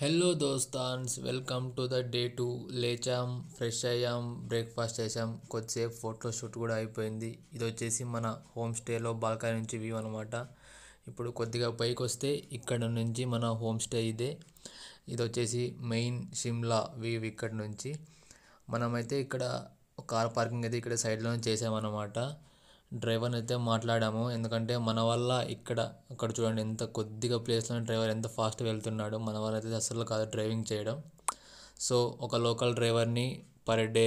Hello దోస్తాన్స్, welcome to the day 2. లేచాం, fresh అయ్యాం, బ్రేక్ఫాస్ట్ చేసాం, కొద్దిసేపు ఫోటో షూట్ కూడా అయిపోయింది. ఇది వచ్చేసి మన హోమ్ స్టేలో బాల్కనీ నుంచి వ్యూ అనమాట. ఇప్పుడు కొద్దిగా పైకి వస్తే ఇక్కడ నుంచి మన హోమ్ స్టే ఇదే. ఇది వచ్చేసి మెయిన్ షిమ్లా వ్యూ. ఇక్కడ నుంచి మనమైతే ఇక్కడ కార్ పార్కింగ్ అయితే ఇక్కడ సైడ్లోనే చేసామన్నమాట. డ్రైవర్ని అయితే మాట్లాడాము, ఎందుకంటే మన వల్ల అక్కడ చూడండి ఎంత కొద్దిగా ప్లేస్లో డ్రైవర్ ఎంత ఫాస్ట్గా వెళ్తున్నాడు. మన వల్ల అయితే అసలు కాదు డ్రైవింగ్ చేయడం. సో ఒక లోకల్ డ్రైవర్ని పర్ డే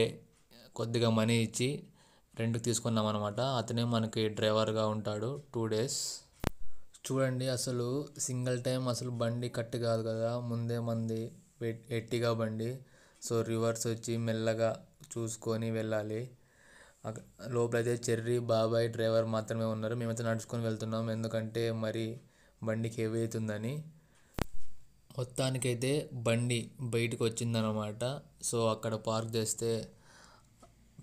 కొద్దిగా మనీ ఇచ్చి రెంట్కి తీసుకున్నాం అనమాట. అతనే మనకి డ్రైవర్గా ఉంటాడు 2 days. చూడండి అసలు సింగిల్ టైం అసలు బండి కట్టు కాదు కదా, ముందే మంది ఎట్టిగా బండి. సో రివర్స్ వచ్చి మెల్లగా చూసుకొని వెళ్ళాలి. లోపలైతే చెర్రీ, బాబాయ్, డ్రైవర్ మాత్రమే ఉన్నారు. మేమైతే నడుచుకొని వెళ్తున్నాం, ఎందుకంటే మరి బండికి హెవీ అవుతుందని. మొత్తానికైతే బండి బయటకు వచ్చిందనమాట. సో అక్కడ పార్క్ చేస్తే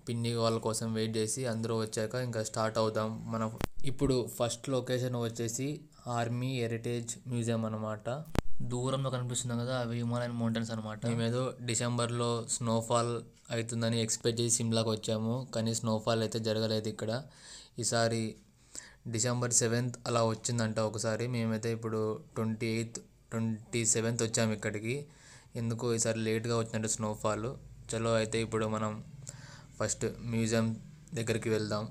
పిన్ని వాళ్ళ కోసం వెయిట్ చేసి అందరూ వచ్చాక ఇంకా స్టార్ట్ అవుదాం. మనం ఇప్పుడు ఫస్ట్ లొకేషన్ వచ్చేసి ఆర్మీ హెరిటేజ్ మ్యూజియం అనమాట. దూరంలో కనిపిస్తుంది కదా, అవి హిమాలయన్ మౌంటైన్స్ అనమాట. మేమేదో డిసెంబర్లో స్నోఫాల్ అవుతుందని ఎక్స్పెక్ట్ చేసి సిమ్లాకి వచ్చాము, కానీ స్నోఫాల్ అయితే జరగలేదు ఇక్కడ. ఈసారి December 7th అలా వచ్చిందంట ఒకసారి. మేమైతే ఇప్పుడు 28th 27th వచ్చాము ఇక్కడికి. ఎందుకు ఈసారి లేట్గా వచ్చినట్టు స్నోఫాల్. చలో అయితే ఇప్పుడు మనం ఫస్ట్ మ్యూజియం దగ్గరికి వెళ్దాం.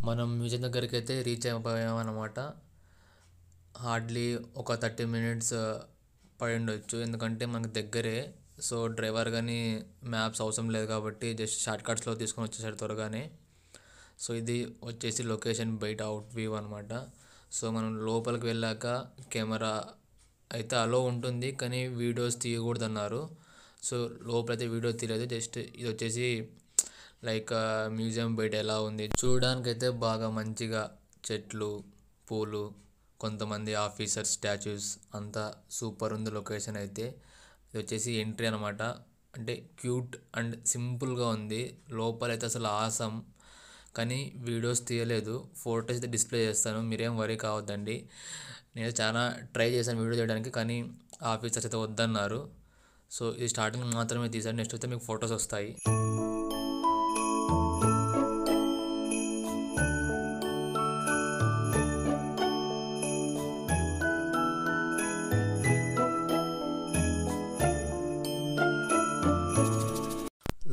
మనం మ్యూజియం దగ్గరికి అయితే రీచ్ అయిపోయామన్నమాట. హార్డ్లీ ఒక 30 minutes పడి ఉండొచ్చు, ఎందుకంటే మనకు దగ్గరే. సో డ్రైవర్ కానీ మ్యాప్స్ అవసరం లేదు కాబట్టి జస్ట్ షార్ట్ కట్స్లో తీసుకొని వచ్చేసాడు త్వరగానే. సో ఇది వచ్చేసి లొకేషన్ బయట అవుట్ వ్యూ అనమాట. సో మనం లోపలికి వెళ్ళాక కెమెరా అయితే అలో ఉంటుంది, కానీ వీడియోస్ తీయకూడదు అన్నారు. సో లోపలైతే వీడియో తీయలేదు. జస్ట్ ఇది వచ్చేసి లైక్ మ్యూజియం బయట ఎలా ఉంది చూడడానికైతే బాగా మంచిగా చెట్లు, పూలు, కొంతమంది ఆఫీసర్ స్టాచ్యూస్, అంతా సూపర్ ఉంది లొకేషన్ అయితే. ఇది వచ్చేసి ఎంట్రీ అనమాట. అంటే క్యూట్ అండ్ సింపుల్గా ఉంది. లోపలైతే అసలు ఆసం, కానీ వీడియోస్ తీయలేదు. ఫొటోస్ అయితే డిస్ప్లే చేస్తాను, మీరేం వరీ కావద్దండి. నేను చాలా ట్రై చేశాను వీడియో చేయడానికి, కానీ ఆఫీసర్స్ అయితే వద్దన్నారు. సో ఇది స్టార్టింగ్ మాత్రమే తీశాను, నెక్స్ట్ అయితే మీకు ఫొటోస్ వస్తాయి.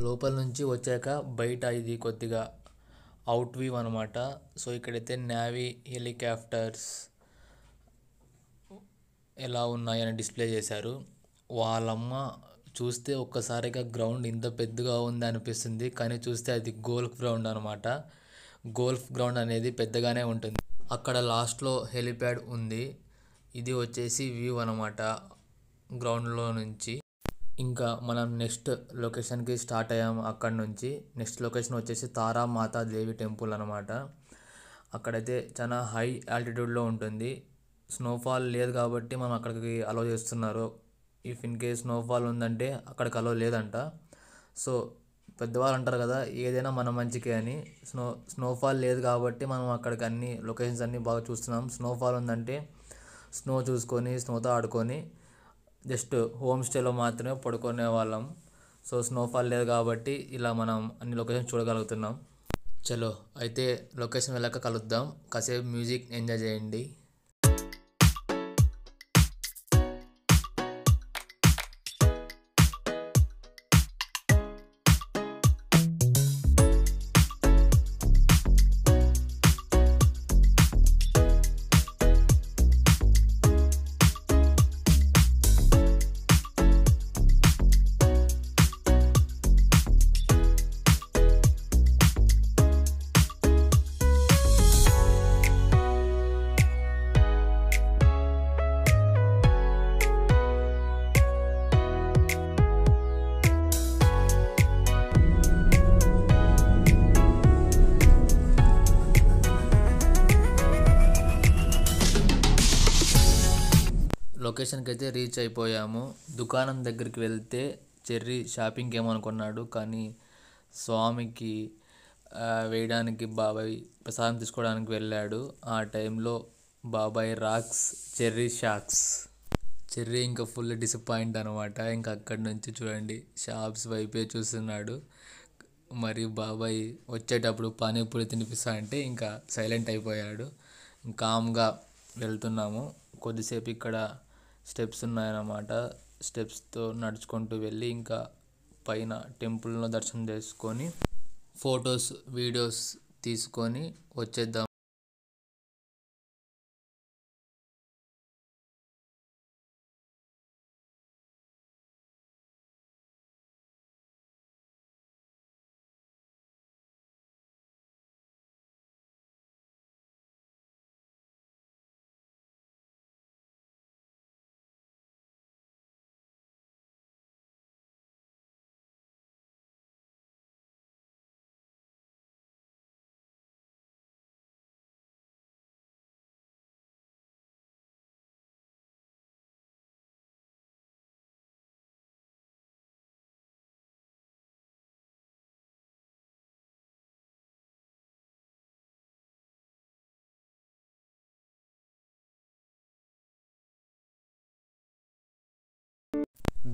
లోపల నుంచి వచ్చాక బయట ఇది కొద్దిగా అవుట్ వ్యూ అనమాట. సో ఇక్కడైతే నేవీ హెలికాప్టర్స్ ఎలా ఉన్నాయని డిస్ప్లే చేశారు. వాళ్ళమ్మ చూస్తే ఒక్కసారిగా గ్రౌండ్ ఇంత పెద్దగా ఉంది అనిపిస్తుంది, కానీ చూస్తే అది గోల్ఫ్ గ్రౌండ్ అనమాట. గోల్ఫ్ గ్రౌండ్ అనేది పెద్దగానే ఉంటుంది. అక్కడ లాస్ట్లో హెలిప్యాడ్ ఉంది. ఇది వచ్చేసి వ్యూ అనమాట గ్రౌండ్లో నుంచి. ఇంకా మనం నెక్స్ట్ లొకేషన్కి స్టార్ట్ అయ్యాము. అక్కడ నుంచి నెక్స్ట్ లొకేషన్ వచ్చేసి తారామాతా దేవి టెంపుల్ అనమాట. అక్కడైతే చాలా హై ఆల్టిట్యూడ్లో ఉంటుంది. స్నోఫాల్ లేదు కాబట్టి మనం అక్కడికి అలో చేస్తున్నారు. ఇఫ్ ఇన్ కేస్ స్నోఫాల్ ఉందంటే అక్కడికి అలో లేదంట. సో పెద్దవాళ్ళు అంటారు కదా, ఏదైనా మన మంచికే అని. స్నోఫాల్ లేదు కాబట్టి మనం అక్కడికి అన్ని లొకేషన్స్ అన్నీ బాగా చూస్తున్నాం. స్నోఫాల్ ఉందంటే స్నో చూసుకొని స్నోతో ఆడుకొని జస్ట్ హోమ్ స్టేలో మాత్రమే పడుకునే వాళ్ళం. సో స్నోఫాల్ లేదు కాబట్టి ఇలా మనం అన్ని లొకేషన్ చూడగలుగుతున్నాం. చలో అయితే లొకేషన్ వెళ్ళాక కలుద్దాం. కాసేపు మ్యూజిక్ ఎంజాయ్ చేయండి. లొకేషన్కి అయితే రీచ్ అయిపోయాము. దుకాణం దగ్గరికి వెళ్తే చెర్రీ షాపింగ్కి ఏమనుకున్నాడు, కానీ స్వామికి వేయడానికి బాబాయ్ ప్రసాదం తీసుకోవడానికి వెళ్ళాడు. ఆ టైంలో బాబాయ్ రాక్స్ చెర్రీ షాక్స్. చెర్రీ ఇంకా ఫుల్ డిసప్పాయింట్ అనమాట. ఇంకా అక్కడి నుంచి చూడండి షాప్స్ వైపే చూస్తున్నాడు. మరి బాబాయ్ వచ్చేటప్పుడు పానీపూరి తినిపిస్తా అంటే ఇంకా సైలెంట్ అయిపోయాడు. కామ్గా వెళ్తున్నాము. కొద్దిసేపు ఇక్కడ స్టెప్స్ ఉన్నాయన్నమాట. స్టెప్స్తో నడుచుకుంటూ వెళ్ళి ఇంకా పైన టెంపుల్లో దర్శనం చేసుకొని ఫొటోస్ వీడియోస్ తీసుకొని వచ్చేద్దాం.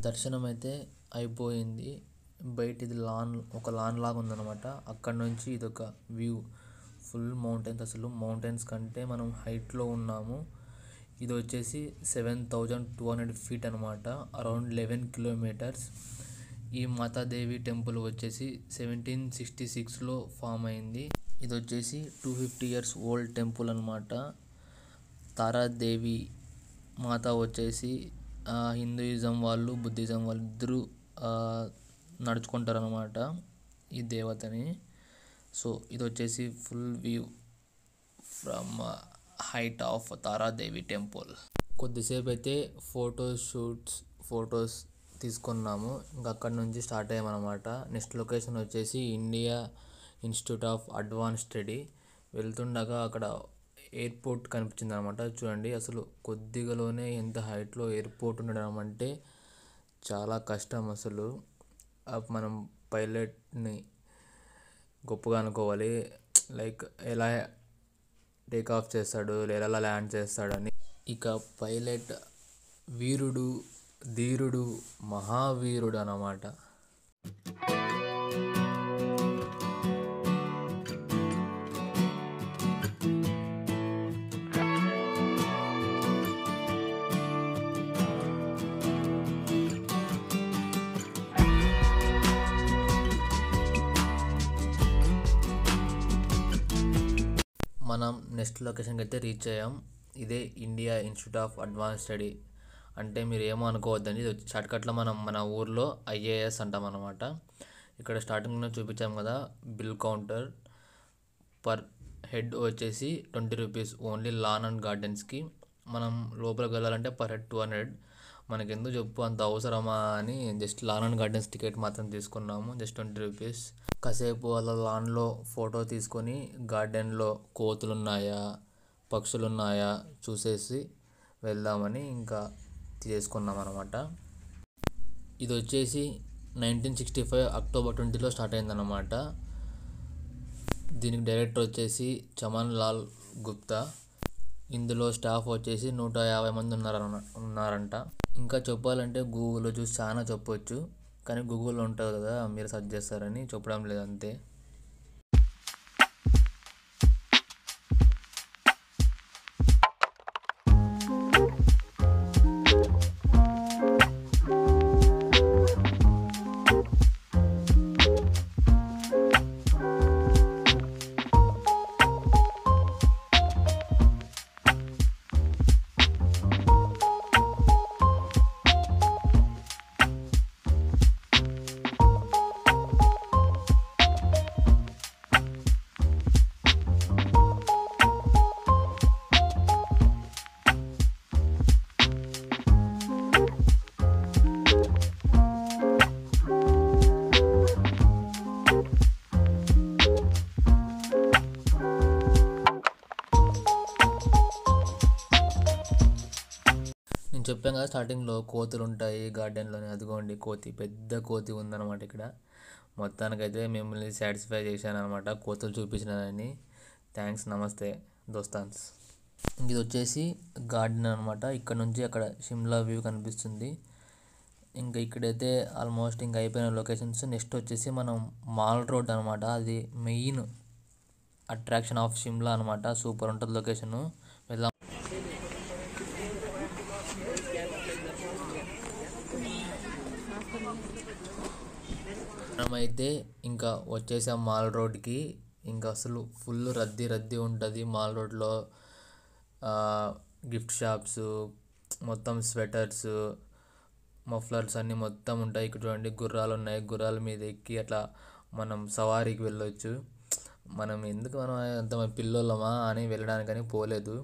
దర్శనం అయితే అయిపోయింది. బయట ఇది ఒక లాన్ లాగా ఉందన్నమాట. అక్కడ నుంచి ఇదొక వ్యూ, ఫుల్ మౌంటైన్స్. అసలు మౌంటైన్స్ కంటే మనం హైట్లో ఉన్నాము. ఇది వచ్చేసి 7200 feet అనమాట, అరౌండ్ 11 kilometers. ఈ మాతాదేవి టెంపుల్ వచ్చేసి 1766లో ఫామ్ అయింది. ఇది వచ్చేసి 250 years ఓల్డ్ టెంపుల్ అనమాట. తారాదేవి మాత వచ్చేసి హిందూయిజం వాళ్ళు, బుద్ధిజం వాళ్ళు ఇద్దరు నడుచుకుంటారు అనమాట ఈ దేవతని. సో ఇది వచ్చేసి full view from height of Tara Devi temple. కొద్దిసేపు అయితే ఫొటోస్ తీసుకున్నాము. ఇంకా అక్కడ నుంచి స్టార్ట్ అయ్యామన్నమాట. నెక్స్ట్ లొకేషన్ వచ్చేసి India institute of advance study. వెళ్తుండగా అక్కడ ఎయిర్పోర్ట్ కనిపించింది అనమాట. చూడండి అసలు కొద్దిగాలోనే ఎంత హైట్లో ఎయిర్పోర్ట్ ఉండడం అంటే చాలా కష్టం. అసలు మనం పైలట్ని గొప్పగా అనుకోవాలి. లైక్ ఎలా టేక్ ఆఫ్ చేస్తాడు, ఎలా ల్యాండ్ చేస్తాడని. ఇక పైలట్ వీరుడు, ధీరుడు, మహావీరుడు అన్నమాట. మనం నెక్స్ట్ లొకేషన్కి అయితే రీచ్ అయ్యాం. ఇదే India institute of advance study. అంటే మీరు ఏమో అనుకోవద్దండి, ఇది షార్ట్కట్లో మన ఊర్లో IAS అంటాం అనమాట. ఇక్కడ స్టార్టింగ్లో చూపించాం కదా బిల్ కౌంటర్. పర్ హెడ్ వచ్చేసి 20 rupees ఓన్లీ లాన్ అండ్ గార్డెన్స్కి. మనం లోపలికి వెళ్ళాలంటే పర్ హెడ్ 200. మనకెందుకు చెప్పు అంత అవసరమా అని just lawn and gardens ticket మాత్రం తీసుకున్నాము, జస్ట్ 20 rupees. కాసేపు అలా లాన్లో ఫోటో తీసుకొని గార్డెన్లో కోతులు ఉన్నాయా, పక్షులు ఉన్నాయా చూసేసి వెళ్దామని ఇంకా తీసుకున్నాం అనమాట. ఇది వచ్చేసి 1965 October 20లో స్టార్ట్ అయిందన్నమాట. దీనికి డైరెక్టర్ వచ్చేసి చమన్ లాల్ గుప్తా. ఇందులో స్టాఫ్ వచ్చేసి 150 మంది ఉన్నారంట. ఇంకా చెప్పాలంటే గూగుల్లో చూసి చాలా చెప్పొచ్చు, కానీ గూగుల్లో ఉంటుంది కదా, మీరు సెర్చ్ చేస్తారని చెప్పడం లేదు అంతే. చెప్పాం కదా స్టార్టింగ్లో కోతులు ఉంటాయి గార్డెన్లోనే, అదిగోండి కోతి, పెద్ద కోతి ఉందన్నమాట ఇక్కడ. మొత్తానికైతే మిమ్మల్ని సాటిస్ఫై చేశాను అనమాట కోతులు చూపించినానని. థ్యాంక్స్, నమస్తే దోస్తాన్స్. ఇది వచ్చేసి గార్డెన్ అనమాట. ఇక్కడ నుంచి అక్కడ షిమ్లా వ్యూ కనిపిస్తుంది. ఇంకా ఇక్కడైతే ఆల్మోస్ట్ ఇంకా అయిపోయిన లొకేషన్స్. నెక్స్ట్ వచ్చేసి మనం మాల్ రోడ్ అనమాట. అది మెయిన్ అట్రాక్షన్ ఆఫ్ షిమ్లా అనమాట. సూపర్ ఉంటుంది లొకేషను. వెళ్దాం. మనమైతే ఇంకా వచ్చేసాం మాల్ రోడ్కి. ఇంకా అసలు ఫుల్ రద్దీ ఉంటుంది మాల్ రోడ్లో. గిఫ్ట్ షాప్స్, మొత్తం స్వెటర్స్, మఫ్లర్స్ అన్నీ మొత్తం ఉంటాయి. ఇక్కడ చూడండి గుర్రాలు ఉన్నాయి. గుర్రాల మీద ఎక్కి అట్లా మనం సవారీకి వెళ్ళొచ్చు. మనం అంత పిల్లోళ్ళమా అని వెళ్ళడానికని పోలేదు.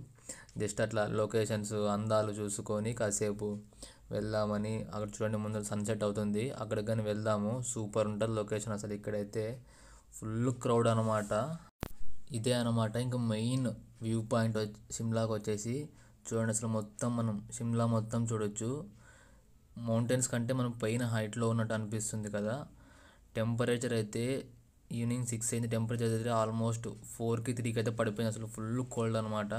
జస్ట్ అట్లా లొకేషన్స్ అందాలు చూసుకొని కాసేపు వెళ్దామని. అక్కడ చూడండి ముందు సన్సెట్ అవుతుంది, అక్కడికి కానీ వెళ్దాము. సూపర్ ఉంటుంది లొకేషన్ అసలు. ఇక్కడైతే ఫుల్ క్రౌడ్ అనమాట. ఇదే అనమాట ఇంకా మెయిన్ వ్యూ పాయింట్ షిమ్లాకి వచ్చేసి. చూడండి అసలు మొత్తం మనం షిమ్లా మొత్తం చూడొచ్చు. మౌంటైన్స్ కంటే మనం పైన హైట్లో ఉన్నట్టు అనిపిస్తుంది కదా. టెంపరేచర్ అయితే ఈవినింగ్ 6 అయింది. టెంపరేచర్ అయితే ఆల్మోస్ట్ 4కి 3కి అయితే పడిపోయింది. అసలు ఫుల్ కోల్డ్ అనమాట.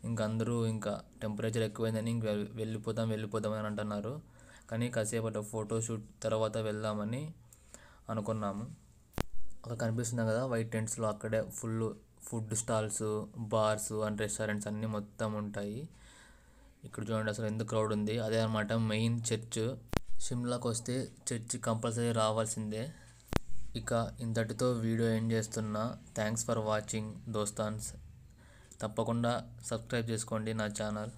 ఇంక అందరూ ఇంకా టెంపరేచర్ ఎక్కువైందని ఇంక వెళ్ళిపోదాం అని అంటున్నారు. కానీ కాసేపు అట్లా ఫోటోషూట్ తర్వాత వెళ్దామని అనుకున్నాము. అక్కడ కనిపిస్తుంది కదా వైట్ టెంట్స్లో, అక్కడే full food stalls, bars and restaurants అన్నీ మొత్తం ఉంటాయి. ఇక్కడ చూడండి అసలు ఎంత క్రౌడ్ ఉంది. అదే అనమాట మెయిన్ చర్చ్. షిమ్లాకి వస్తే చర్చ్ కంపల్సరీ రావాల్సిందే. ఇక ఇంతటితో వీడియో ఎండ్ చేస్తున్నా. థ్యాంక్స్ ఫర్ వాచింగ్ దోస్తాన్స్. తప్పకుండా సబ్స్క్రైబ్ చేసుకోండి నా ఛానల్.